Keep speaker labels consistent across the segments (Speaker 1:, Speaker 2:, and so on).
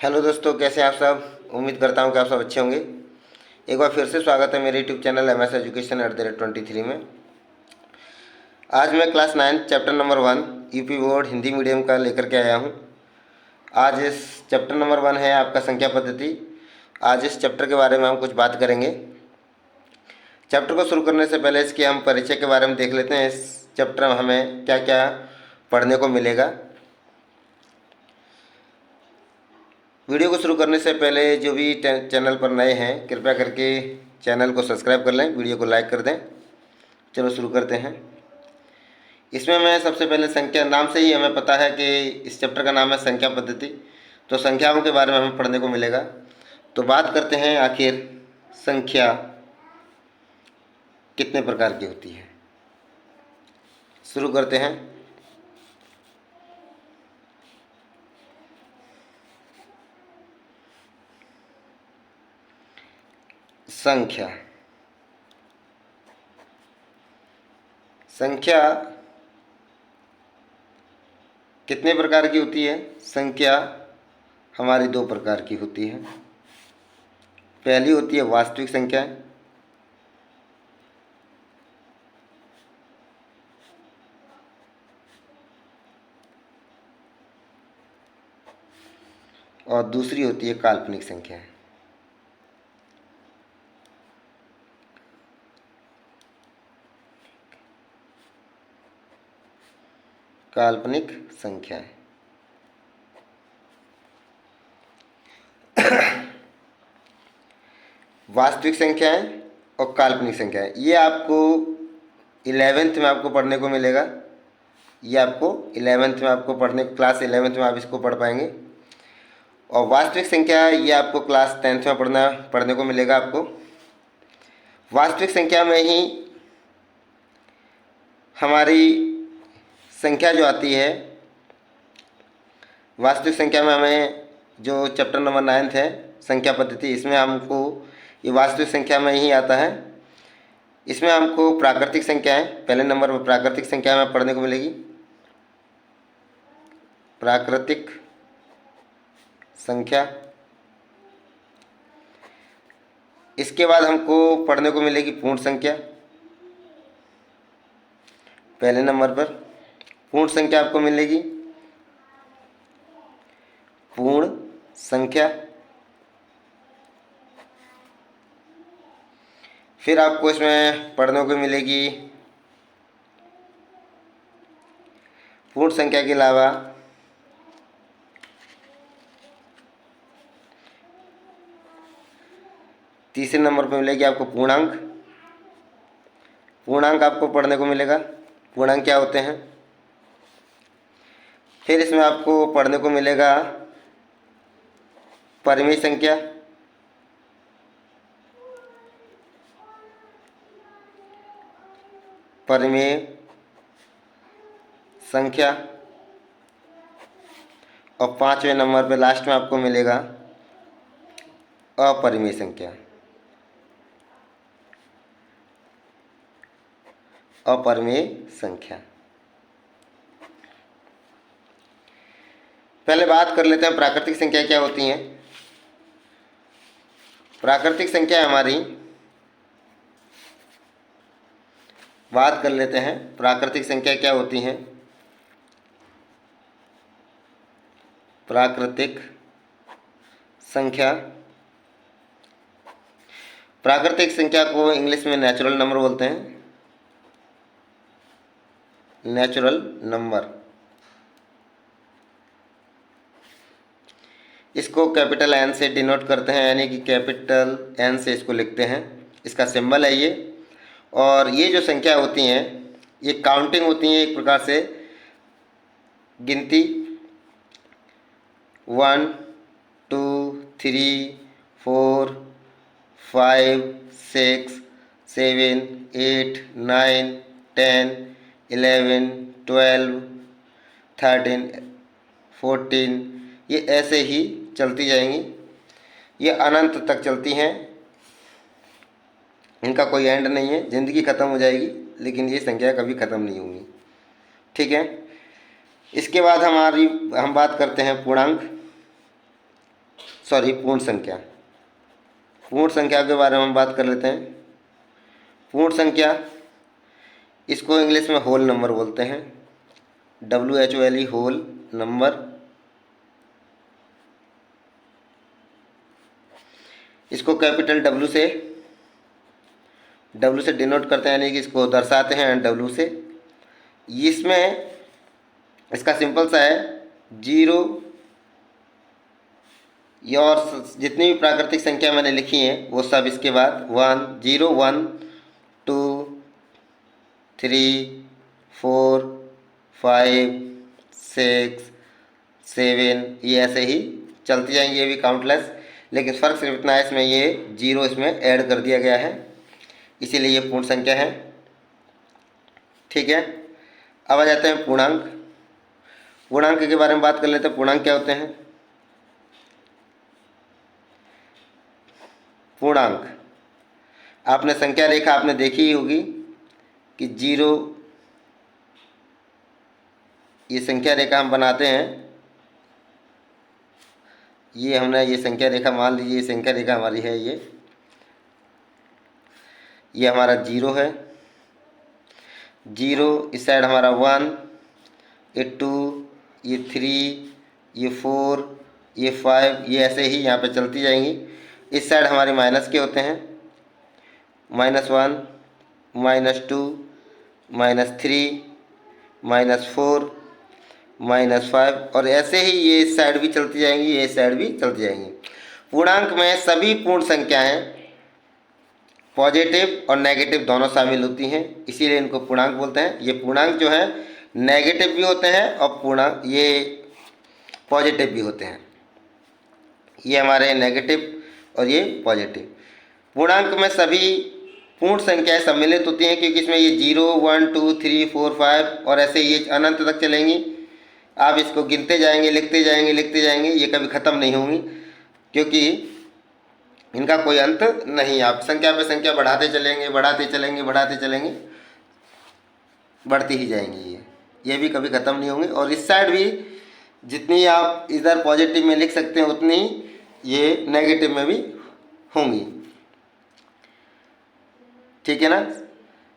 Speaker 1: Hello दोस्तों, कैसे हैं आप सब। उम्मीद करता हूं कि आप सब अच्छे होंगे। एक बार फिर से स्वागत है मेरे यूट्यूब चैनल MS एजुकेशन @23 में। आज मैं class 9 chapter number 1 UP board Hindi medium का लेकर के आया हूं। आज इस चैप्टर नंबर 1 है आपका संख्या पद्धति। आज इस चैप्टर के बारे में हम कुछ बात करेंगे। चैप्टर को शुरू करने से पहले इसके हम परिचय के बारे में देख लेते हैं। इस चैप्टर में हमें क्या क्या पढ़ने को मिलेगा। वीडियो को शुरू करने से पहले जो भी चैनल पर नए हैं, कृपया करके चैनल को सब्सक्राइब कर लें, वीडियो को लाइक कर दें। चलो शुरू करते हैं। इसमें मैं सबसे पहले संख्या, नाम से ही हमें पता है कि इस चैप्टर का नाम है संख्या पद्धति, तो संख्याओं के बारे में हमें पढ़ने को मिलेगा। तो बात करते हैं आखिर संख्या कितने प्रकार की होती है। शुरू करते हैं। संख्या संख्या कितने प्रकार की होती है। संख्या हमारी दो प्रकार की होती है। पहली होती है वास्तविक संख्या, और दूसरी होती है काल्पनिक संख्या। काल्पनिक संख्याएं। वास्तविक संख्याएं और काल्पनिक संख्याएं, ये आपको 11th में आपको पढ़ने को मिलेगा। ये आपको 11th में आपको पढ़ने, क्लास 11th में आप इसको पढ़ पाएंगे। और वास्तविक संख्या ये आपको क्लास 10th में पढ़ने को मिलेगा आपको। वास्तविक संख्या में ही हमारी संख्या जो आती है, वास्तविक संख्या में हमें जो चैप्टर नंबर 9 है संख्या पद्धति, इसमें हमको ये वास्तविक संख्या में ही आता है। इसमें हमको प्राकृतिक संख्याएं, पहले नंबर पर प्राकृतिक संख्या में पढ़ने को मिलेगी। प्राकृतिक संख्या। इसके बाद हमको पढ़ने को मिलेगी पूर्ण संख्या। पहले नंबर पर पूर्ण संख्या आपको मिलेगी। पूर्ण संख्या। फिर आपको इसमें पढ़ने को मिलेगी पूर्ण संख्या के अलावा तीसरे नंबर पर मिलेगी आपको पूर्णांक। पूर्णांक आपको पढ़ने को मिलेगा, पूर्णांक क्या होते हैं। फिर इसमें आपको पढ़ने को मिलेगा परिमेय संख्या। परिमेय संख्या। और 5वें नंबर पे लास्ट में आपको मिलेगा अपरिमेय संख्या। अपरिमेय संख्या। पहले बात कर लेते हैं प्राकृतिक संख्या क्या होती हैं। प्राकृतिक संख्या हमारी, बात कर लेते हैं प्राकृतिक संख्या क्या होती हैं। प्राकृतिक संख्या, प्राकृतिक संख्या को इंग्लिश में नेचुरल नंबर बोलते हैं। Natural number. इसको कैपिटल N से डिनोट करते हैं, यानी कि कैपिटल N से इसको लिखते हैं। इसका सिंबल है ये। और ये जो संख्या होती हैं ये काउंटिंग होती हैं, एक प्रकार से गिनती। 1 2 3 4 5 6 7 8 9 10 11 12 13 14, ये ऐसे ही चलती जाएंगी। ये अनंत तक चलती हैं, इनका कोई एंड नहीं है। ज़िंदगी ख़त्म हो जाएगी लेकिन ये संख्या कभी ख़त्म नहीं होंगी। ठीक है। इसके बाद हम बात करते हैं पूर्णांक। सॉरी, पूर्ण संख्या। पूर्ण संख्या के बारे में हम बात कर लेते हैं। पूर्ण संख्या, इसको इंग्लिश में होल नंबर बोलते हैं, WHOLE, होल नंबर। इसको कैपिटल डब्ल्यू से डिनोट करते हैं, यानी कि इसको दर्शाते हैं डब्ल्यू से। इसमें इसका सिंपल सा है, जीरो, ये और जितनी भी प्राकृतिक संख्या मैंने लिखी हैं वो सब इसके बाद 1, 0, 1, 2, 3, 4, 5, 6, 7, ये ऐसे ही चलती जाएंगी, ये भी काउंटलेस। लेकिन फ़र्क सिर्फ इतना है, इसमें ये जीरो इसमें ऐड कर दिया गया है, इसीलिए ये पूर्ण संख्या है। ठीक है, अब आ जाते हैं पूर्णांक। पूर्णांक के बारे में बात कर लेते हैं। पूर्णांक क्या होते हैं? पूर्णांक, आपने संख्या रेखा आपने देखी ही होगी कि जीरो, ये संख्या रेखा हम बनाते हैं, ये हमने ये संख्या रेखा मान लीजिए, ये संख्या रेखा हमारी है, ये हमारा जीरो है, जीरो, इस साइड हमारा 1, ये 2, ये 3, ये 4, ये 5, ये ऐसे ही यहाँ पे चलती जाएंगी। इस साइड हमारे माइनस के होते हैं, -1, -2, -3, -4, -5, और ऐसे ही ये इस साइड भी चलती जाएंगी, ये इस साइड भी चलती जाएंगी। पूर्णांक में सभी पूर्ण संख्याएं पॉजिटिव और नेगेटिव दोनों शामिल होती हैं, इसीलिए इनको पूर्णांक बोलते हैं। ये पूर्णांक जो है नेगेटिव भी होते हैं और पूर्णांक ये पॉजिटिव भी होते हैं। ये हमारे नेगेटिव और ये पॉजिटिव। पूर्णांक में सभी पूर्ण संख्याएं सम्मिलित होती हैं, क्योंकि इसमें ये 0, 1, 2, 3, 4, 5 और ऐसे ये अनंत तक चलेंगी। आप इसको गिनते जाएंगे, लिखते जाएंगे, लिखते जाएंगे, ये कभी ख़त्म नहीं होंगी, क्योंकि इनका कोई अंत नहीं। आप संख्या पे संख्या बढ़ाते चलेंगे, बढ़ाते चलेंगे, बढ़ाते चलेंगे, बढ़ती ही जाएंगी, ये भी कभी ख़त्म नहीं होंगे। और इस साइड भी जितनी आप इधर पॉजिटिव में लिख सकते हैं उतनी ये नेगेटिव में भी होंगी। ठीक है ना,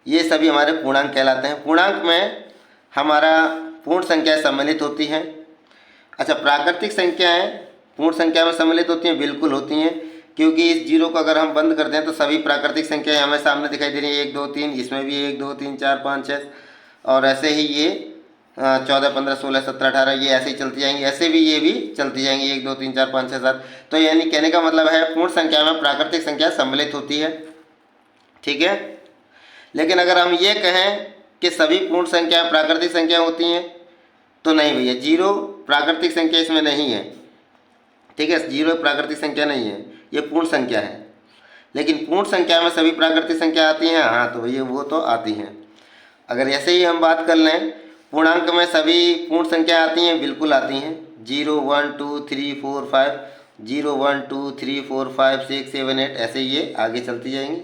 Speaker 1: ये सभी हमारे पूर्णांक कहलाते हैं। पूर्णांक में हमारा पूर्ण संख्या सम्मिलित होती हैं। अच्छा, प्राकृतिक संख्याएं पूर्ण संख्या में सम्मिलित होती हैं? बिल्कुल होती हैं, क्योंकि इस जीरो को अगर हम बंद कर दें तो सभी प्राकृतिक संख्याएं हमें सामने दिखाई दे रही हैं, 1, 2, 3, इसमें भी 1, 2, 3, 4, 5, 6, और ऐसे ही ये 14, 15, 16, 17, 18 ये ऐसे ही चलती जाएंगी, ऐसे भी ये भी चलती जाएंगी, 1, 2, 3, 4, 5, 6, 7। तो यानी कहने का मतलब है पूर्ण संख्या में प्राकृतिक संख्या सम्मिलित होती है। ठीक है, लेकिन अगर हम ये कहें कि सभी पूर्ण संख्याएं प्राकृतिक संख्या होती हैं, तो नहीं भैया, जीरो प्राकृतिक संख्या इसमें नहीं है। ठीक है, जीरो प्राकृतिक संख्या नहीं है, ये पूर्ण संख्या है। लेकिन पूर्ण संख्या में सभी प्राकृतिक संख्या आती हैं, हाँ, तो भैया वो तो आती हैं। अगर ऐसे ही हम बात कर लें, पूर्णांक में सभी पूर्ण संख्या आती हैं? बिल्कुल आती हैं। 0, 1, 2, 3, 4, 5, 0, 1, 2, 3, 4, 5, 6, 7, 8, ऐसे ये आगे चलती जाएंगी।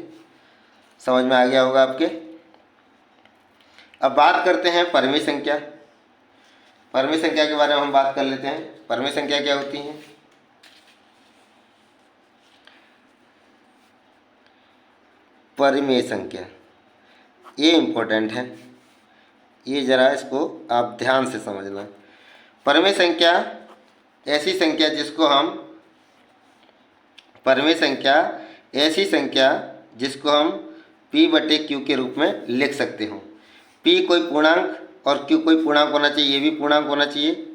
Speaker 1: समझ में आ गया होगा आपके। अब बात करते हैं परिमेय संख्या। परिमेय संख्या के बारे में हम बात कर लेते हैं। परिमेय संख्या क्या होती है? परिमेय संख्या, ये इम्पोर्टेंट है, ये ज़रा इसको आप ध्यान से समझना। परिमेय संख्या ऐसी संख्या जिसको हम परिमेय संख्या ऐसी संख्या जिसको हम P/Q के रूप में लिख सकते हो। P कोई पूर्णांक और Q कोई पूर्णांक होना चाहिए, ये भी पूर्णांक होना चाहिए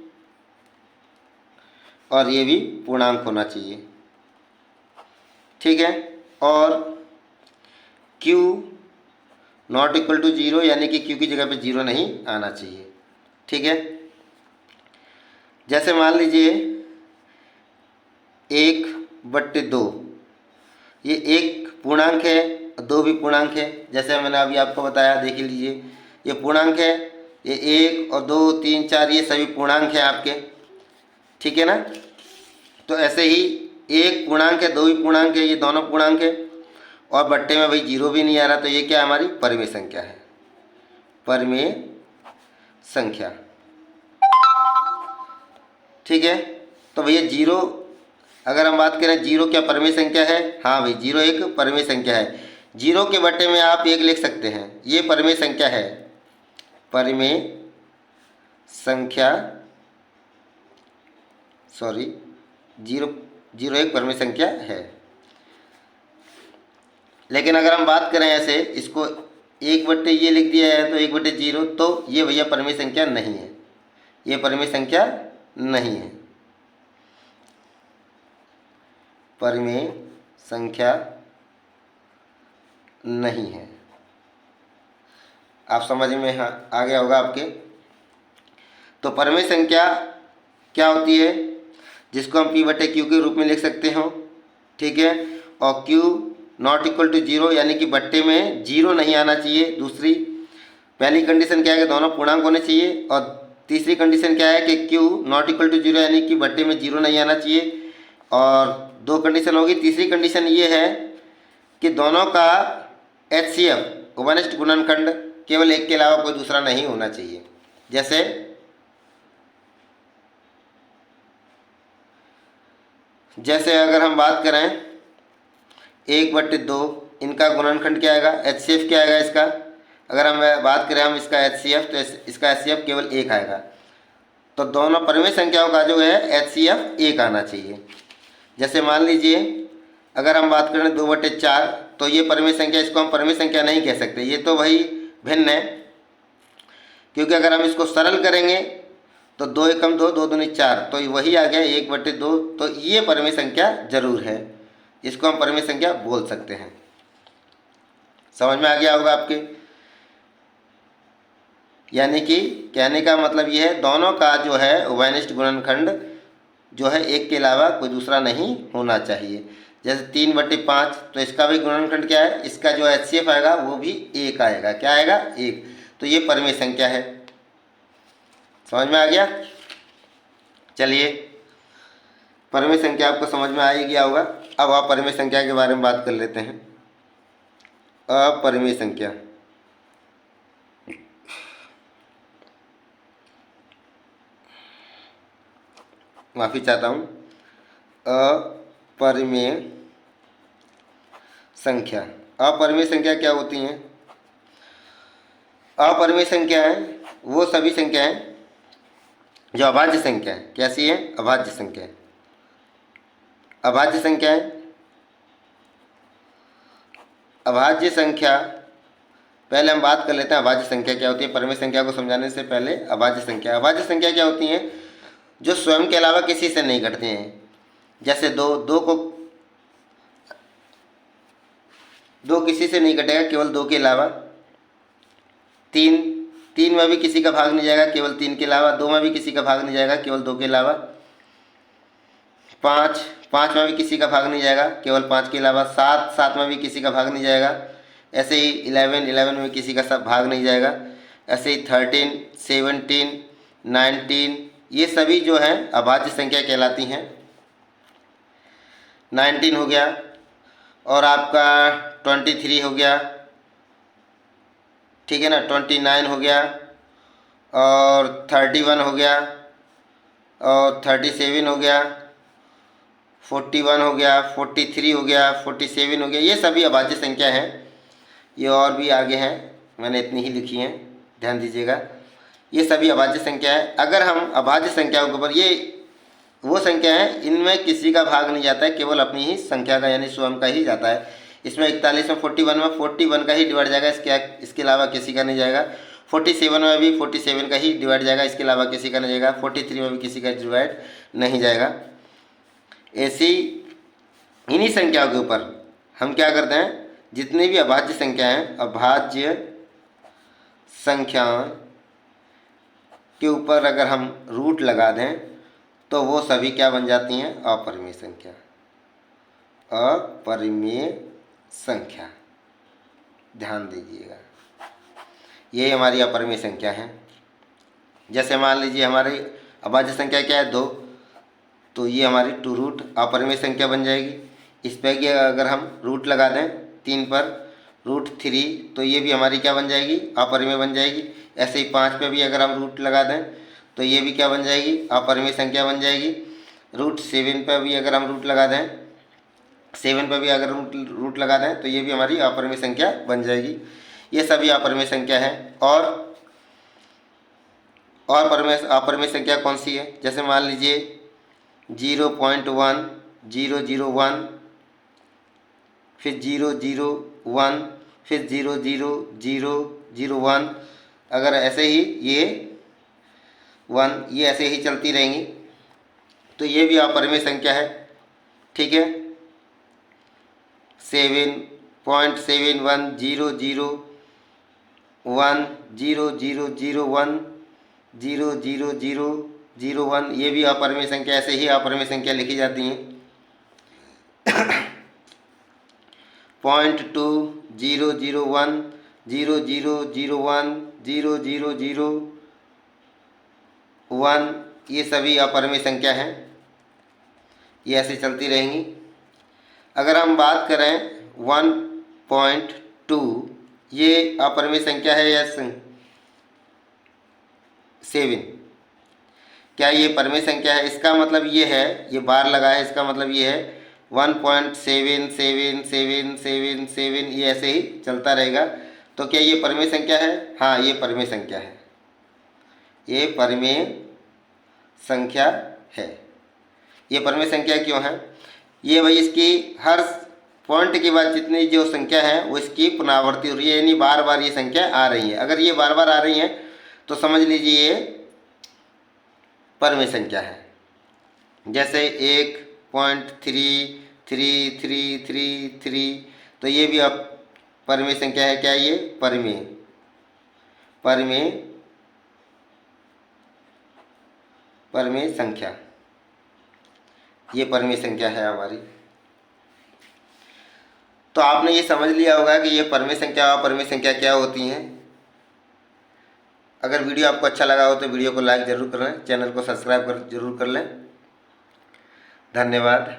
Speaker 1: और ये भी पूर्णांक होना चाहिए। ठीक है, और Q नॉट इक्वल टू 0, यानी कि Q की जगह पे 0 नहीं आना चाहिए। ठीक है, जैसे मान लीजिए 1/2, ये एक पूर्णांक है, 2 भी पूर्णांक है। जैसे मैंने अभी आपको बताया, देख लीजिए, ये पूर्णांक है, ये 1 और 2, 3, 4 ये सभी पूर्णांक हैं आपके। ठीक है ना, तो ऐसे ही एक पूर्णांक है, 2 भी पूर्णांक है, ये दोनों पूर्णांक है, और बट्टे में भाई 0 भी नहीं आ रहा, तो ये क्या हमारी परिमेय संख्या है। परिमेय संख्या। ठीक है, तो भैया 0 अगर हम बात करें जीरो क्या परिमेय संख्या है, हाँ भाई जीरो एक परिमेय संख्या है। जीरो के बट्टे में आप एक लिख सकते हैं, ये परिमेय संख्या है, परिमेय संख्या, सॉरी जीरो जीरो एक परिमेय संख्या है। लेकिन अगर हम बात करें ऐसे, इसको एक बट्टे ये लिख दिया है तो एक बट्टे जीरो, तो ये भैया परिमेय संख्या नहीं है, ये परिमेय संख्या नहीं है, परिमेय संख्या नहीं है। आप समझ में आ गया होगा आपके। तो परिमेय संख्या क्या होती है, जिसको हम P/Q के रूप में लिख सकते हो, ठीक है। और Q not equal to zero, यानी कि बट्टे में जीरो नहीं आना चाहिए। दूसरी पहली कंडीशन क्या है कि दोनों पूर्णांक होने चाहिए, और तीसरी कंडीशन क्या है कि Q not equal to zero, यानी कि बट्टे में जीरो नहीं आना चाहिए। और दो कंडीशन होगी। तीसरी कंडीशन ये है कि दोनों का HCF उभयनिष्ठ गुणनखंड केवल एक के अलावा कोई दूसरा नहीं होना चाहिए। जैसे अगर हम बात करें 1/2, इनका गुणनखंड क्या आएगा, HCF क्या आएगा इसका। अगर हम बात करें हम इसका HCF, तो इसका HCF केवल एक आएगा। तो दोनों परिमेय संख्याओं का जो है HCF एक आना चाहिए। जैसे मान लीजिए अगर हम बात करें 2/4, तो ये परिमेय संख्या, इसको हम परिमेय संख्या नहीं कह सकते, ये तो भाई भिन्न है। क्योंकि अगर हम इसको सरल करेंगे तो 2 एकम 2, 2 दूनी 4, तो वही आ गया 1/2। तो ये परिमेय संख्या जरूर है, इसको हम परिमेय संख्या बोल सकते हैं। समझ में आ गया होगा आपके। यानी कि कहने का मतलब ये है, दोनों का जो है उभयनिष्ठ गुणनखंड जो है एक के अलावा कोई दूसरा नहीं होना चाहिए। जैसे 3/5, तो इसका भी गुणनखंड क्या है, इसका जो HCF आएगा वो भी एक आएगा। क्या आएगा, एक। तो ये परिमेय संख्या है। समझ में आ गया। चलिए, परिमेय संख्या आपको समझ में आ ही गया होगा। अब आप परिमेय संख्या के बारे में बात कर लेते हैं। अपरिमेय संख्या, माफ़ी चाहता हूँ, अपरिमेय संख्या। अपरिमेय संख्या क्या होती हैं। अपरिमेय संख्या है वो सभी संख्याएं जो अभाज्य संख्या है। कैसी है, अभाज्य संख्या। अभाज्य संख्याएं, अभाज्य संख्या, पहले हम बात कर लेते हैं अभाज्य संख्या क्या होती है। परिमेय संख्या को समझाने से पहले अभाज्य संख्या। अभाज्य संख्या क्या होती हैं, जो स्वयं के अलावा किसी से नहीं घटते हैं। जैसे दो किसी से नहीं घटेगा, केवल 2 के अलावा। 3 में भी किसी का भाग नहीं जाएगा, केवल 3 के अलावा। 2 में भी किसी का भाग नहीं जाएगा, केवल 2 के अलावा। 5 में भी किसी का भाग नहीं जाएगा, केवल 5 के अलावा। 7 में भी किसी का भाग नहीं जाएगा। ऐसे ही 11 में किसी का सब भाग नहीं जाएगा। ऐसे ही 13, 17, 19, ये सभी जो हैं अभाज्य संख्या कहलाती हैं। 19 हो गया, और आपका 23 हो गया, ठीक है ना। 29 हो गया, और 31 हो गया, और 37 हो गया, 41 हो गया, 43 हो गया, 47 हो गया। ये सभी अभाज्य संख्या हैं। ये और भी आगे हैं, मैंने इतनी ही लिखी हैं, ध्यान दीजिएगा। ये सभी अभाज्य संख्या है। अगर हम अभाज्य संख्याओं के ऊपर, ये वो संख्या है इनमें किसी का भाग नहीं जाता है, केवल अपनी ही संख्या का यानी स्वयं का ही जाता है। इसमें 41 में 41 का ही डिवाइड जाएगा, इसके अलावा किसी का नहीं जाएगा। 47 में भी 47 का ही डिवाइड जाएगा, इसके अलावा किसी का नहीं जाएगा। 43 में भी किसी का डिवाइड नहीं जाएगा। ऐसी इन्हीं संख्याओं के ऊपर हम क्या करते हैं, जितनी भी अभाज्य संख्या हैं, अभाज्य संख्याओं के ऊपर अगर हम रूट लगा दें तो वो सभी क्या बन जाती हैं, अपरिमेय संख्या। अपरिमेय संख्या, ध्यान दीजिएगा, ये हमारी अपरिमेय संख्या है। जैसे मान लीजिए हमारी अभाज्य संख्या क्या है, 2, तो ये हमारी 2 रूट अपरिमेय संख्या बन जाएगी। इस पर कि अगर हम रूट लगा दें 3 पर √3, तो ये भी हमारी क्या बन जाएगी, अपरिमेय बन जाएगी। ऐसे ही 5 पे भी अगर हम रूट लगा दें तो ये भी क्या बन जाएगी, अपरिमेय संख्या बन जाएगी। रूट 7 पर भी अगर हम रूट लगा दें, 7 पर भी अगर रूट लगा दें तो ये भी हमारी अपरिमेय संख्या बन जाएगी। ये सभी अपरिमेय संख्या है। और अपरिमेय संख्या कौन सी है? जैसे मान लीजिए 0.1001, फिर 001, फिर 00001, अगर ऐसे ही ये 1 ये ऐसे ही चलती रहेंगी तो ये भी अपरिमेय संख्या है। ठीक है, 7.710001, 0001, 00001, ये भी अपरिमेय संख्या, ऐसे ही अपरिमेय संख्या लिखी जाती हैं। 0.2001, 0001, 0001, ये सभी अपरिमेय संख्या हैं, ये ऐसे चलती रहेंगी। अगर हम बात करें 1.2, ये अपरिमेय संख्या है या 7, क्या ये परिमेय संख्या है? इसका मतलब ये है, ये बार लगा है, इसका मतलब ये है 1.777777, ये ऐसे ही चलता रहेगा। तो क्या ये परिमेय संख्या है? हाँ, ये परिमेय संख्या है, ये परिमेय संख्या है। ये परिमेय संख्या क्यों है? ये भाई इसकी हर पॉइंट के बाद जितनी जो संख्या है वो इसकी पुनरावृत्ति हो रही है, यानी बार बार ये संख्या आ रही है। अगर ये बार बार आ रही है तो समझ लीजिए ये परिमेय संख्या है। जैसे 1.333333, तो ये भी अब परिमेय संख्या है। क्या ये परिमेय संख्या, ये परिमेय संख्या है हमारी। तो आपने ये समझ लिया होगा कि ये परिमेय संख्या और अपरिमेय संख्या क्या होती हैं। अगर वीडियो आपको अच्छा लगा हो तो वीडियो को लाइक ज़रूर करें, चैनल को सब्सक्राइब जरूर कर लें। धन्यवाद।